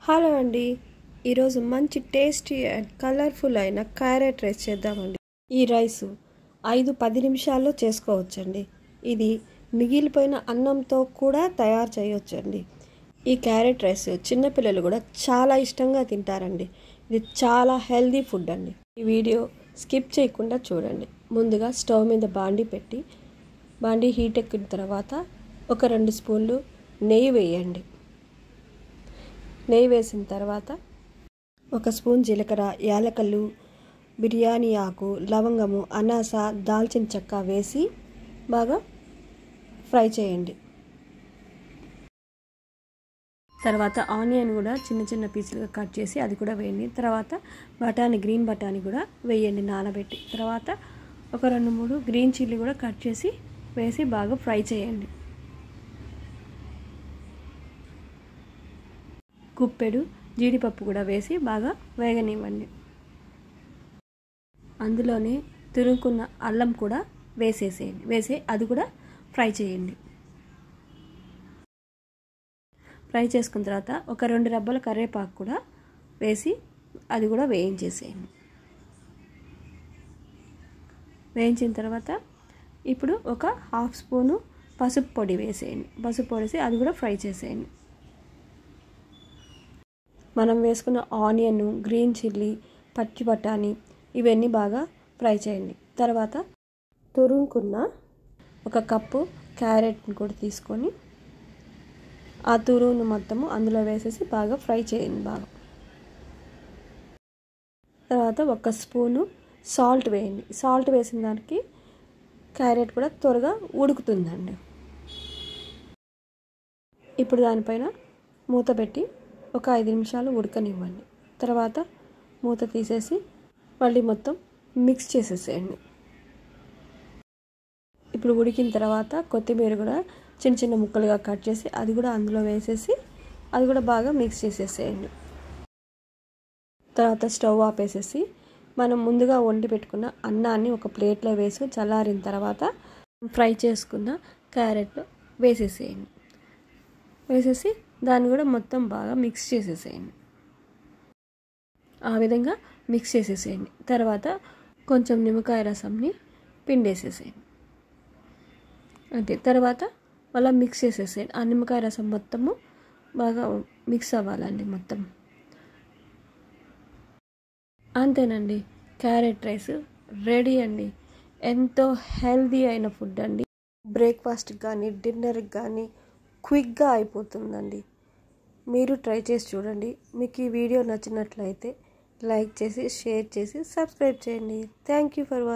Hello అండి, ఈరోజు మంచి టేస్టీ అండ్ కలర్ఫుల్ అయిన క్యారెట్ రైస్ చేద్దామండి. ఈ రైసు 5-10 నిమిషాల్లో చేసుకోవచ్చండి. ఇది మిగిలిపోయిన అన్నంతో కూడా తయారు చేయవచ్చండి. ఈ క్యారెట్ రైస్ చిన్నపిల్లలు కూడా చాలా ఇష్టంగా తింటారండి. ఇది చాలా హెల్దీ ఫుడ్ అండి. ఈ వీడియో స్కిప్ చేయకుండా చూడండి. ముందుగా స్టవ్ మీద బాండీ పెట్టి బాండీ హీట్ ఎక్కిన తర్వాత ఒక 2 స్పూన్లు నెయ్యి వేయండి. నెయ్యి వేసిన తర్వాత 1 స్పూన్ జీలకర్ర, యాలకలు, బిర్యానీ ఆకు, లవంగము, అనాస, దాల్చిన చెక్క వేసి బాగా ఫ్రై చేయండి. తర్వాత ఆనియన్ కూడా చిన్న చిన్న పీసులుగా కట్ చేసి అది కూడా వేయండి. తర్వాత గ్రీన్ బఠానీ కూడా వేయండి నానబెట్టి. తర్వాత ఒక 2-3 గ్రీన్ చిల్లీ కూడా కట్ చేసి వేసి బాగా ఫ్రై చేయండి. గుప్పెడు జీడిపప్పు కూడా వేసి బాగా వేగనివ్వండి. అందులోనే తురుముకున్న అల్లం కూడా వేసి అది కూడా ఫ్రై చేయండి. ఫ్రై చేసుకున్న తర్వాత ఒక 2 రెబ్బల కరివేపాకు కూడా వేసి అది కూడా వేయించేసేయండి. వేయించిన తర్వాత ఇప్పుడు ఒక 1/2 స్పూను పసుపు పొడి వేసేయండి. పసుపు పొడి వేసి అది కూడా ఫ్రై చేసేయండి. మనం వేసుకున్న ఆనియన్, గ్రీన్ చిల్లీ, పచ్చి బఠానీ ఇవన్నీ బాగా ఫ్రై చేయండి. తర్వాత తురుముకున్న 1 కప్పు క్యారెట్ని కూడా తీసుకొని ఆ తురుమును మొత్తము అందులో వేసేసి బాగా ఫ్రై చేయండి. తర్వాత 1 స్పూను సాల్ట్ వేయండి. సాల్ట్ వేసిన దానికి క్యారెట్ కూడా త్వరగా ఉడుకుతుందండి. ఇప్పుడు దానిపైన మూత పెట్టి ఒక 5 నిమిషాలు ఉడకనివ్వండి. తర్వాత మూత తీసేసి మళ్ళీ మొత్తం మిక్స్ చేసేసేయండి. ఇప్పుడు ఉడికిన తర్వాత కొత్తిమీర కూడా చిన్న చిన్న ముక్కలుగా కట్ చేసి అది కూడా అందులో వేసేసి అది కూడా బాగా మిక్స్ చేసేసేయండి. తర్వాత స్టవ్ ఆపేసేసి మనం ముందుగా వండి పెట్టుకున్న అన్నాన్ని ఒక ప్లేట్లో వేసి చల్లారిన తర్వాత ఫ్రై చేసుకున్న క్యారెట్ వేసేసేయండి. వేసేసి దాన్ని కూడా మొత్తం బాగా మిక్స్ చేసేసేయండి. ఆ విధంగా మిక్స్ చేసేసేయండి. తర్వాత కొంచెం నిమ్మకాయ రసంని పిండేసేసేయండి. అంతే. తర్వాత మళ్ళీ మిక్స్ చేసేసేయండి. ఆ నిమ్మకాయ రసం మొత్తము బాగా మిక్స్ అవ్వాలండి మొత్తం. అంతేనండి, క్యారెట్ రైస్ రెడీ అండి. ఎంతో హెల్దీ అయిన ఫుడ్ అండి. బ్రేక్ఫాస్ట్కి కానీ డిన్నర్కి కానీ క్విక్గా అయిపోతుందండి. మీరు ట్రై చేసి చూడండి. మీకు ఈ వీడియో నచ్చినట్లయితే లైక్ చేసి, షేర్ చేసి, సబ్స్క్రైబ్ చేయండి. Thank you for watching.